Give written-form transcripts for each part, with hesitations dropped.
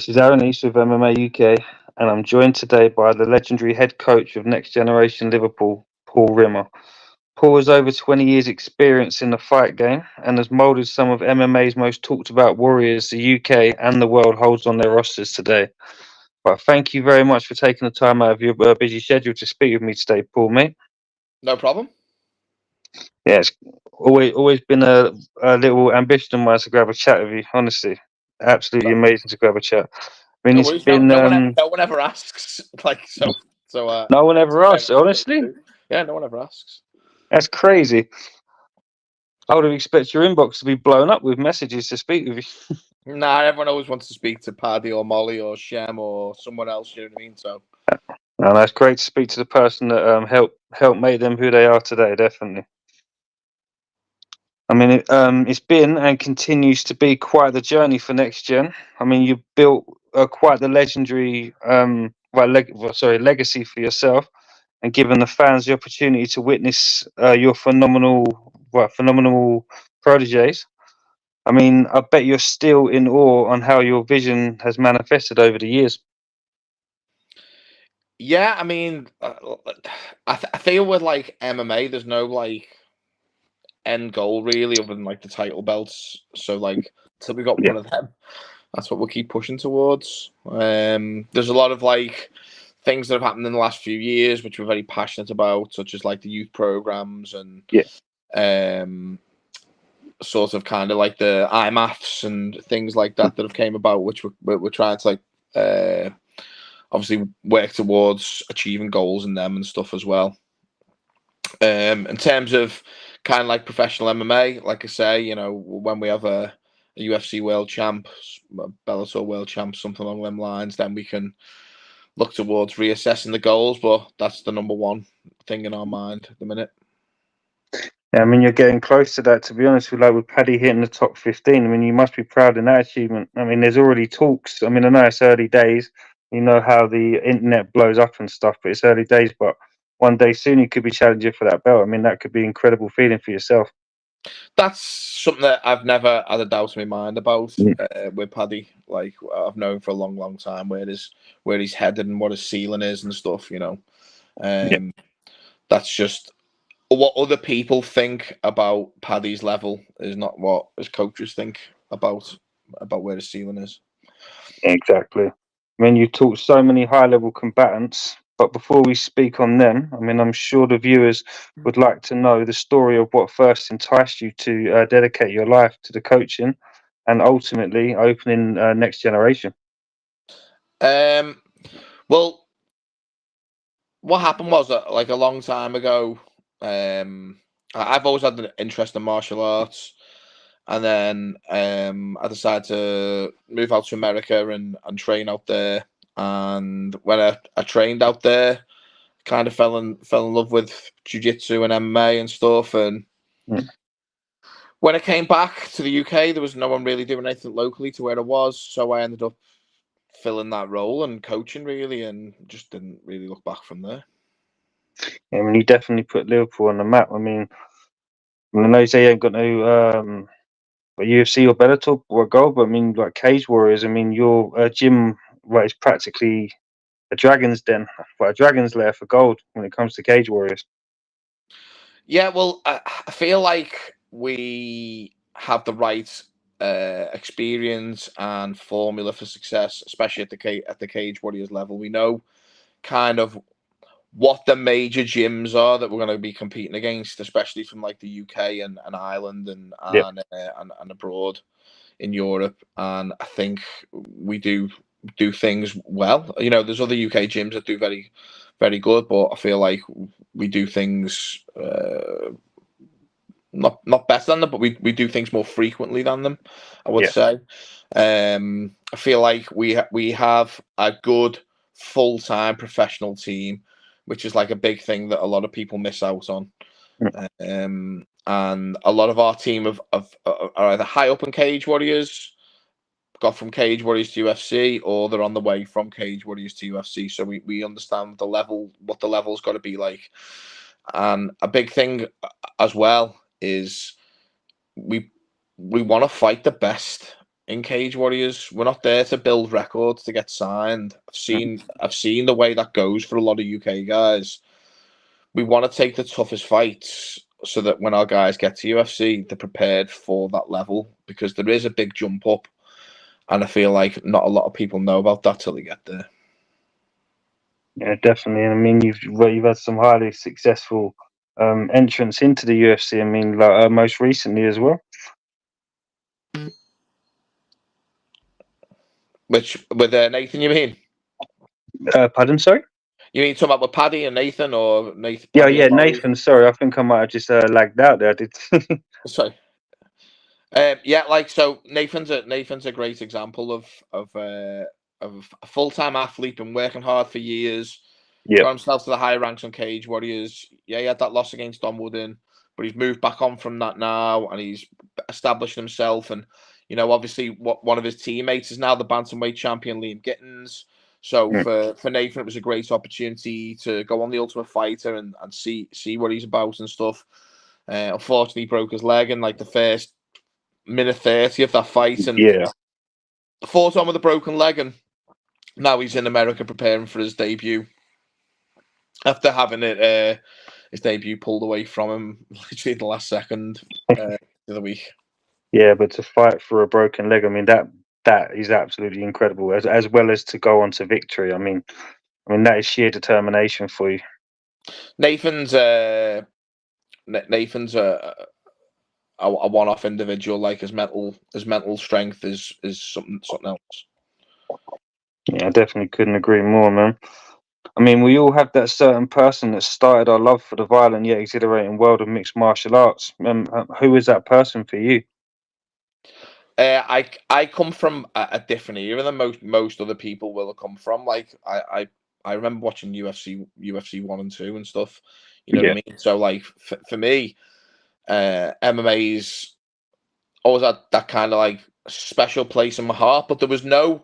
This is Aaron East with MMA UK, and I'm joined today by the legendary head coach of Next Generation Liverpool, Paul Rimmer. Paul has over 20 years' experience in the fight game and has moulded some of MMA's most talked about warriors the UK and the world holds on their rosters today. But thank you very much for taking the time out of your busy schedule to speak with me today, Paul, mate. No problem. Yeah, it's always been a little ambition of mine to grab a chat with you, honestly. Absolutely amazing to grab a chat. I mean, No it's worries. been No one ever asks. no one ever asks, honestly. Yeah, no one ever asks. That's crazy. I would have expected your inbox to be blown up with messages to speak with you. Nah, everyone always wants to speak to Paddy or Molly or Shem or someone else. You know what I mean? So, And that's great to speak to the person that helped make them who they are today. Definitely. I mean, it's been and continues to be quite the journey for Next Gen. I mean, you built quite the legendary, legacy for yourself, and given the fans the opportunity to witness your phenomenal proteges. I mean, I bet you're still in awe on how your vision has manifested over the years. yeah, I mean, I feel with like MMA, there's no like end goal really, other than like the title belts. So like, till we got one of them, that's what we'll keep pushing towards. There's a lot of like things that have happened in the last few years, which we're very passionate about, such as like the youth programs and sort of kind of like the IMAFs and things like that that have came about, which we're trying to like obviously work towards achieving goals in them and stuff as well. In terms of kind of like professional MMA, like I say, you know, when we have a UFC world champ, Bellator world champ, something along them lines, then we can look towards reassessing the goals. But that's the number one thing in our mind at the minute. Yeah, I mean, you're getting close to that, to be honest with Paddy hitting the top 15. I mean, you must be proud in that achievement. I mean, there's already talks. I mean, I know it's early days. You know how the internet blows up and stuff, but it's early days. But one day soon, you could be challenging for that belt. I mean, that could be an incredible feeling for yourself. That's something that I've never had a doubt in my mind about with Paddy. Like, I've known for a long, long time where he's headed and what his ceiling is and stuff, you know. That's just what other people think about Paddy's level is not what his coaches think about where his ceiling is. Exactly. I mean, you taught so many high-level combatants, but before we speak on them, I mean, I'm sure the viewers would like to know the story of what first enticed you to dedicate your life to the coaching and ultimately opening Next Generation. Well, what happened was like a long time ago, I've always had an interest in martial arts. And then I decided to move out to America and train out there. And when I trained out there, kind of fell in love with jiu-jitsu and MMA and stuff. And when I came back to the UK, there was no one really doing anything locally to where I was. So I ended up filling that role and coaching really, and just didn't really look back from there. I mean, you definitely put Liverpool on the map. I mean, I know you say you ain't got no UFC or Bellator or goal, but I mean, like Cage Warriors. I mean, your gym, well, it's practically a dragon's den, but a dragon's lair for gold when it comes to Cage Warriors. Yeah, well, I feel like we have the right experience and formula for success, especially at the Cage Warriors level. We know kind of what the major gyms are that we're going to be competing against, especially from like the UK and Ireland and abroad in Europe. And I think we do things well. You know, there's other UK gyms that do very, very good, but I feel like we do things not better than them, but we do things more frequently than them, I would say. I feel like we have a good full-time professional team, which is like a big thing that a lot of people miss out on. And a lot of our team are either high up in Cage Warriors, got from Cage Warriors to UFC, or they're on the way from Cage Warriors to UFC. So we understand what the level's got to be like. And a big thing as well is we want to fight the best in Cage Warriors. We're not there to build records to get signed. I've seen the way that goes for a lot of UK guys. We want to take the toughest fights so that when our guys get to UFC, they're prepared for that level, because there is a big jump up, and I feel like not a lot of people know about that till they get there. Yeah, definitely. And I mean, you've had some highly successful entrants into the UFC. I mean, like most recently as well. Which with Nathan, you mean? Pardon, sorry. You mean talking about with Paddy and Nathan, or Nathan, Yeah, Paddy yeah, and Molly? Nathan. Sorry, I think I might have just lagged out there. I did. Sorry. Yeah, like, so Nathan's a great example of a full-time athlete, been working hard for years, Yeah, got himself to the higher ranks on Cage Warriors. Yeah, he had that loss against Don Wooden, but he's moved back on from that now, and he's established himself. And obviously, one of his teammates is now the bantamweight champion, Liam Gittins. So for Nathan, it was a great opportunity to go on the Ultimate Fighter and see what he's about and stuff. Unfortunately, he broke his leg in like the first minute 30 of that fight, and yeah, fought on with a broken leg, and now he's in America preparing for his debut after having his debut pulled away from him literally the last second of the week. yeah. But to fight for a broken leg, I mean that is absolutely incredible. As well as to go on to victory. I mean that is sheer determination for you. Nathan's a one-off individual. Like, his mental strength is something else. Yeah, I definitely couldn't agree more, man. I mean, we all have that certain person that started our love for the violent yet exhilarating world of mixed martial arts. Who is that person for you? I come from a different era than most other people will have come from. Like, I remember watching UFC 1 and 2 and stuff. You know what Yeah, I mean? So, like, for me, MMA's always had that kind of like special place in my heart. But there was no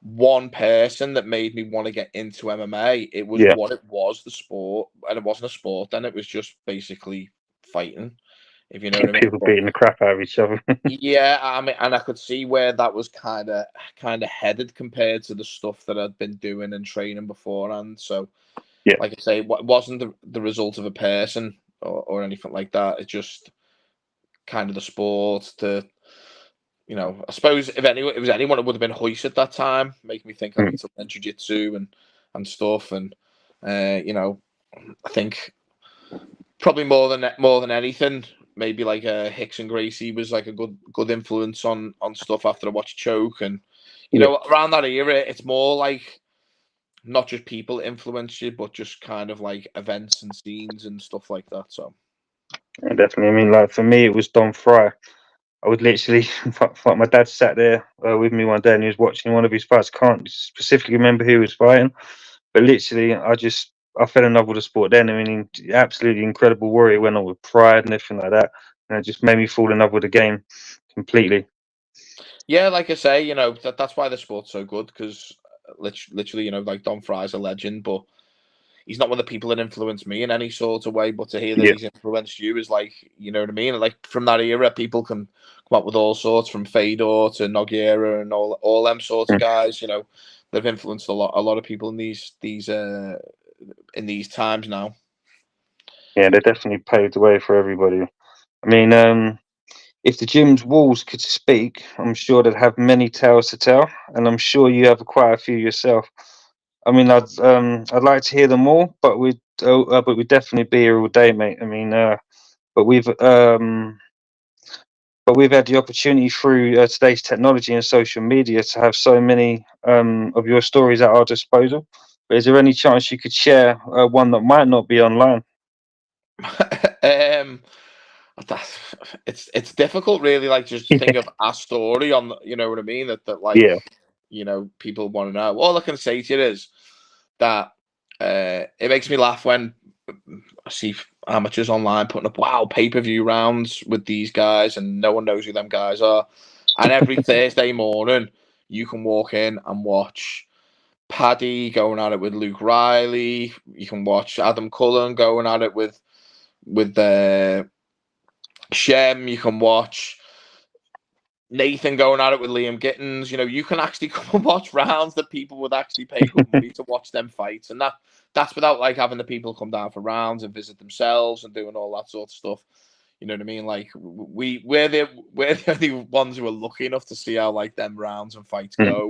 one person that made me want to get into MMA. It was yeah. what it was, the sport, and it wasn't a sport then. It was just basically fighting, if you know what I mean. People But beating the crap out of each other. yeah, I mean, and I could see where that was kind of headed compared to the stuff that I'd been doing and training beforehand. So, Yeah. like I say, it wasn't the result of a person or anything like that. It's just kind of the sport. I suppose if anyone, it was anyone, it would have been Hoist at that time, making me think I need to learn jiu-jitsu and stuff. And I think probably more than anything, maybe like Hicks and Gracie was like a good influence on stuff after I watched Choke. And Yeah. around that era, it's more like not just people influence you, but just kind of like events and scenes and stuff like that. So Yeah, definitely. I mean, like for me, it was Don Fry. I would literally, my dad sat there with me one day and he was watching one of his fights. Can't specifically remember who he was fighting, but literally, I fell in love with the sport then. I mean, absolutely incredible warrior. Went on with pride and everything like that, and it just made me fall in love with the game completely. yeah, like I say, that's why the sport's so good, because literally, like, Don Fry's a legend, but he's not one of the people that influenced me in any sort of way. But to hear that Yeah. he's influenced you is like, you know what I mean? Like, from that era, people can come up with all sorts, from Fedor to Nogueira and all them sorts of guys. They've influenced a lot of people in these times now. Yeah, they definitely paved the way for everybody. I mean, if the gym's walls could speak, I'm sure they'd have many tales to tell, and I'm sure you have quite a few yourself. I mean, I'd like to hear them all, but we'd definitely be here all day, mate. I mean, but we've um, but we've had the opportunity through today's technology and social media to have so many of your stories at our disposal. But is there any chance you could share one that might not be online? um, it's difficult, really. Like, just to think of a story on, you know what I mean? That like, Yeah. people want to know. All I can say to you is that it makes me laugh when I see amateurs online putting up, wow, pay-per-view rounds with these guys, and no one knows who them guys are. And every Thursday morning, you can walk in and watch Paddy going at it with Luke Riley. You can watch Adam Cullen going at it with Shem. You can watch Nathan going at it with Liam Gittins. You know, you can actually come and watch rounds that people would actually pay good money to watch them fights, and that's without like having the people come down for rounds and visit themselves and doing all that sort of stuff. You know what I mean? Like we're the only ones who are lucky enough to see how like them rounds and fights go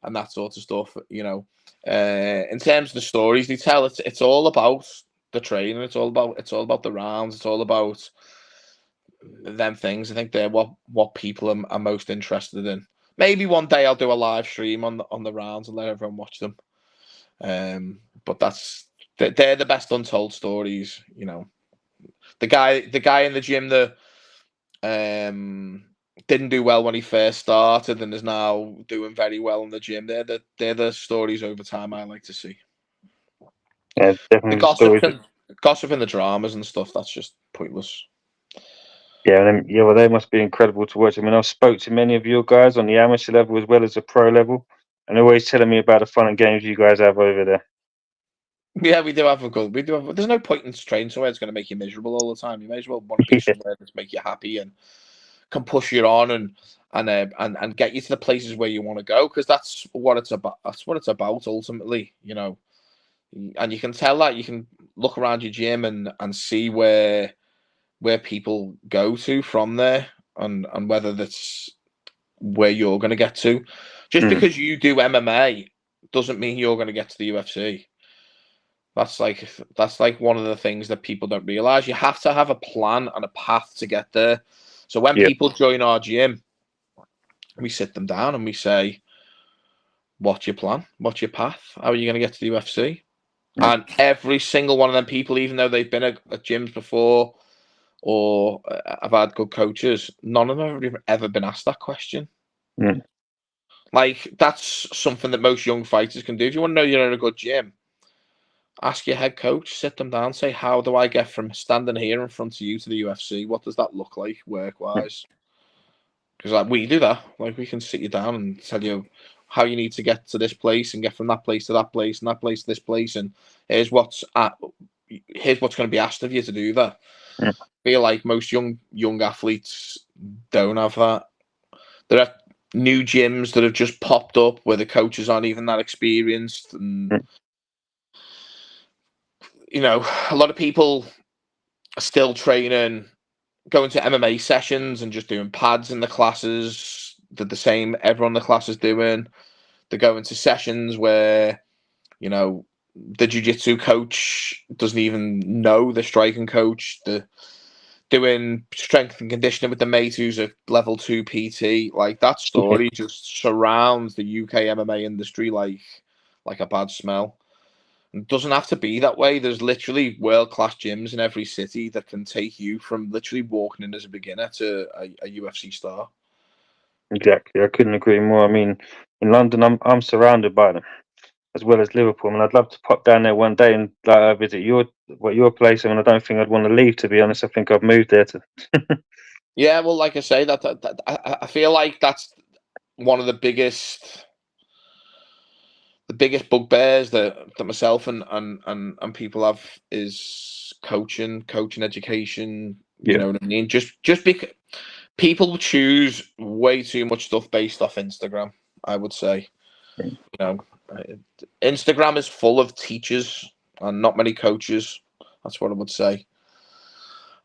and that sort of stuff. You know, in terms of the stories they tell, it's all about the training. It's all about the rounds. It's all about them things. I think they're what people are most interested in. Maybe one day I'll do a live stream on the rounds and let everyone watch them. But they're the best untold stories. You know, the guy in the gym that didn't do well when he first started and is now doing very well in the gym. They're the stories over time I like to see. Yeah, definitely The gossip and the dramas and stuff, that's just pointless. Yeah, well, they must be incredible to watch. I mean, I've spoke to many of your guys on the amateur level as well as the pro level, and they're always telling me about the fun and games you guys have over there. Yeah, we do have a good. There's no point in training somewhere that's going to make you miserable all the time. You may as well want to be somewhere that's make you happy and can push you on and get you to the places where you want to go, because that's what it's about. That's what it's about ultimately, you know. And you can tell that. You can look around your gym and see where people go to from there, and whether that's where you're going to get to. Just because you do MMA doesn't mean you're going to get to the UFC. That's like one of the things that people don't realize. You have to have a plan and a path to get there. So when people join our gym, we sit them down and we say, what's your plan? What's your path? How are you going to get to the UFC? And every single one of them people, even though they've been at gyms before or have had good coaches, none of them have ever been asked that question. Like, that's something that most young fighters can do. If you want to know you're in a good gym, ask your head coach, sit them down, say, how do I get from standing here in front of you to the UFC? What does that look like work-wise? Because like we do that. Like, we can sit you down and tell you how you need to get to this place and get from that place to that place and that place to this place, and here's what's going to be asked of you to do that. I feel like most young athletes don't have that. There are new gyms that have just popped up where the coaches aren't even that experienced, and you know, a lot of people are still training, going to MMA sessions and just doing pads in the classes that the same everyone in the class is doing. They're going to sessions where, you know, the jiu-jitsu coach doesn't even know the striking coach. They're doing strength and conditioning with the mate who's a level 2 PT. Like, that story just surrounds the UK MMA industry like a bad smell. It doesn't have to be that way. There's literally world-class gyms in every city that can take you from literally walking in as a beginner to a UFC star. Exactly, I couldn't agree more. I mean, in London, I'm surrounded by them, as well as Liverpool. I mean, I'd love to pop down there one day and visit your place. I mean, I don't think I'd want to leave, to be honest. I think I've moved there to. Yeah, well, like I say, that I feel like that's one of the biggest bugbears that myself and people have is coaching education. You know what I mean? Just because people choose way too much stuff based off Instagram, I would say. You know, Instagram is full of teachers and not many coaches. That's what I would say.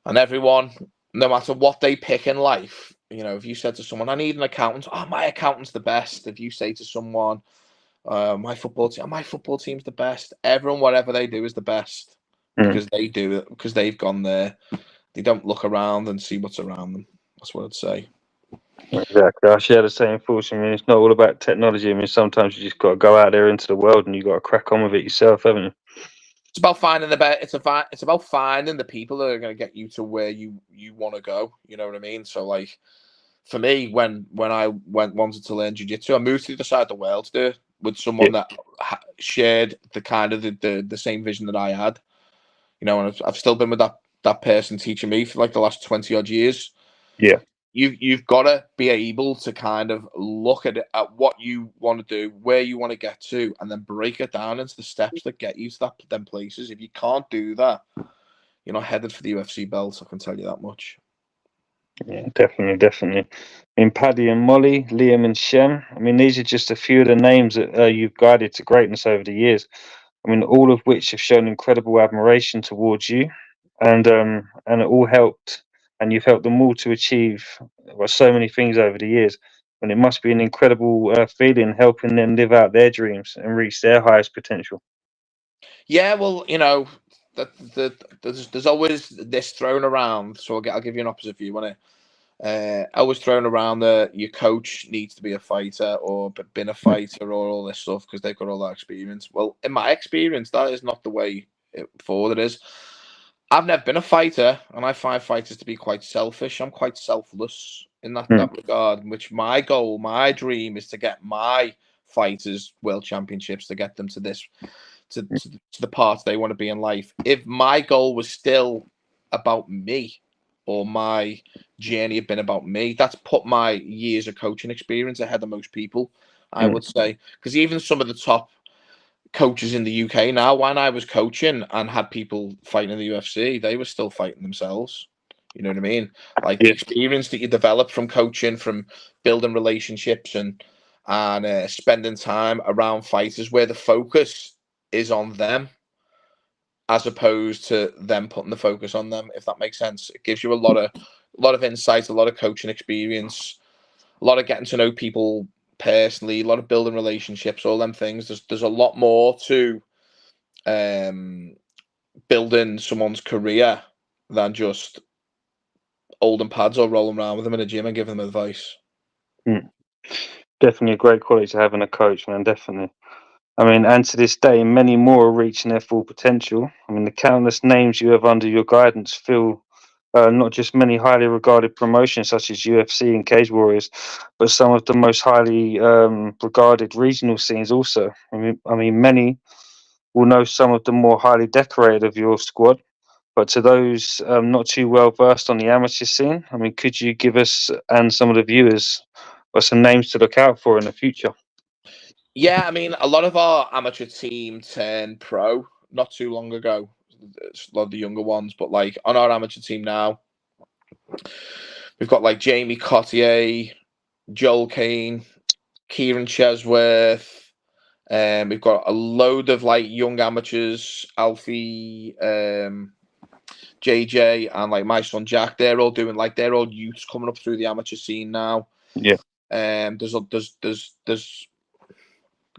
And everyone, no matter what they pick in life, you know, if you said to someone, I need an accountant, oh, my accountant's the best. If you say to someone, my football team's the best, everyone, whatever they do is the best because they do it, because they've gone there. They don't look around and see what's around them. That's what I'd say. Exactly. I share the same thoughts. I mean, it's not all about technology. I mean, sometimes you just got to go out there into the world and you got to crack on with it yourself, haven't you? It's about finding it's about finding the people that are going to get you to where you want to go. You know what I mean? So, like, for me, when I wanted to learn jiu-jitsu, I moved to the side of the world to do it with someone that shared the kind of the same vision that I had. You know, and I've still been with that person teaching me for like the last 20 odd years. Yeah. You've got to be able to kind of look at what you want to do, where you want to get to, and then break it down into the steps that get you to them places. If you can't do that, you're not headed for the UFC belt. I can tell you that much. Yeah, definitely, definitely. I mean, Paddy and Molly, Liam and Shem. I mean, these are just a few of the names that you've guided to greatness over the years. I mean, all of which have shown incredible admiration towards you, and it all helped, and you've helped them all to achieve so many things over the years. And it must be an incredible feeling helping them live out their dreams and reach their highest potential. Yeah, well, there's always this thrown around. So I'll give you an opposite view on it. Always thrown around that your coach needs to be a fighter or been a fighter or all this stuff because they've got all that experience. Well, in my experience, that is not the way forward it is. I've never been a fighter, and I find fighters to be quite selfish. I'm quite selfless in that regard. In which my goal, my dream, is to get my fighters world championships, to get them to this, to the part they want to be in life. If my goal was still about me, or my journey had been about me, that's put my years of coaching experience ahead of most people, I would say. Because even some of the top coaches in the UK now, when I was coaching and had people fighting in the UFC, they were still fighting themselves. You know what I mean? Like the Yeah. experience that you develop from coaching, from building relationships and spending time around fighters where the focus is on them as opposed to them putting the focus on them, if that makes sense. It gives you a lot of insight, a lot of coaching experience, a lot of getting to know people personally, a lot of building relationships, all them things. There's a lot more to building someone's career than just holding pads or rolling around with them in a gym and giving them advice. Definitely a great quality to have in a coach, man. Definitely. I mean, and to this day, many more are reaching their full potential. I mean, the countless names you have under your guidance fill not just many highly regarded promotions such as UFC and Cage Warriors, but some of the most highly regarded regional scenes also. I mean, many will know some of the more highly decorated of your squad, but to those not too well versed on the amateur scene, I mean, could you give us and some of the viewers some names to look out for in the future? Yeah, I mean, a lot of our amateur team turned pro not too long ago. It's a lot of the younger ones, but like on our amateur team now, we've got like Jamie Cottier, Joel Kane, Kieran Chesworth. We've got a load of like young amateurs, Alfie, JJ, and like my son Jack. They're all youths coming up through the amateur scene now. Yeah. There's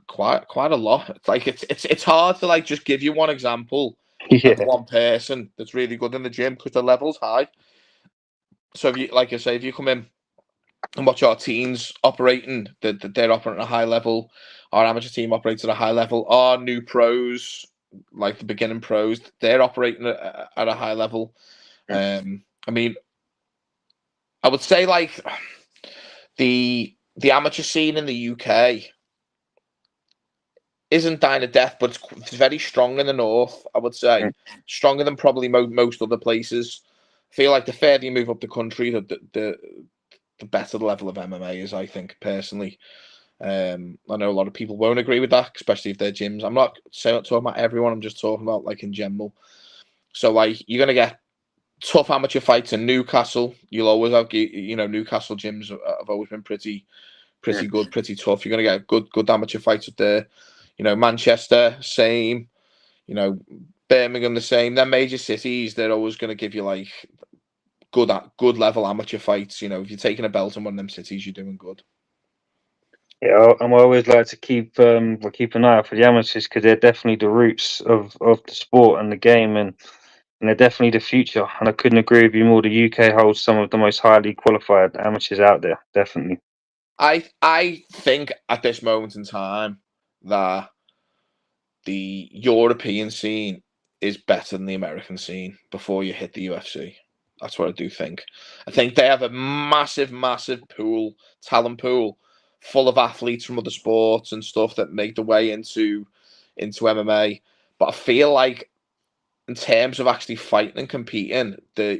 quite a lot. It's like it's hard to like just give you one example of Yeah. one person that's really good in the gym because the level's high. So if you, like I say, if you come in and watch our teams operating, they're operating at a high level. Our amateur team operates at a high level. Our new pros, like the beginning pros, they're operating at a high level. I mean, I would say like the amateur scene in the UK isn't dying a death, but it's very strong in the north. I would say stronger than probably most other places. I feel like the further you move up the country, the better the level of MMA is. I think personally. I know a lot of people won't agree with that, especially if they're gyms. I'm not talking about everyone. I'm just talking about like in general. So like you're gonna get tough amateur fights in Newcastle. You'll always have Newcastle gyms have always been pretty good, pretty tough. You're gonna get good amateur fights up there. Manchester, same. Birmingham, the same. They're major cities. They're always going to give you like good level amateur fights. If you're taking a belt in one of them cities, you're doing good. Yeah, I'm always like to keep an eye out for the amateurs because they're definitely the roots of the sport and the game, and they're definitely the future. And I couldn't agree with you more. The UK holds some of the most highly qualified amateurs out there. Definitely. I think at this moment in time that the European scene is better than the American scene before you hit the UFC. That's what I do think. I think they have a massive, massive talent pool, full of athletes from other sports and stuff that make the way into MMA. But I feel like in terms of actually fighting and competing, the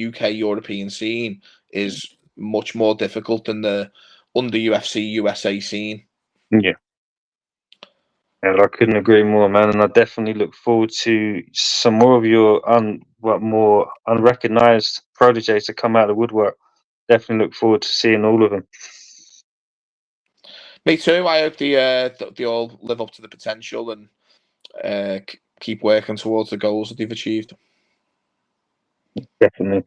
UK European scene is much more difficult than the under UFC USA scene. Yeah. And I couldn't agree more, man. And I definitely look forward to some more of your more unrecognized proteges to come out of the woodwork. definitely look forward to seeing all of them. Me too. I hope they all live up to the potential and keep working towards the goals that they've achieved. Definitely.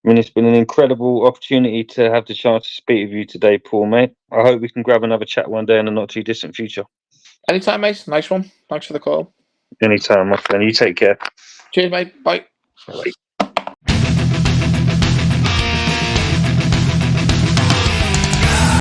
I mean, it's been an incredible opportunity to have the chance to speak with you today, Paul, mate. I hope we can grab another chat one day in the not too distant future. Anytime, mate. Nice one. Thanks for the call. Anytime, my friend. You take care. Cheers, mate. Bye. Bye.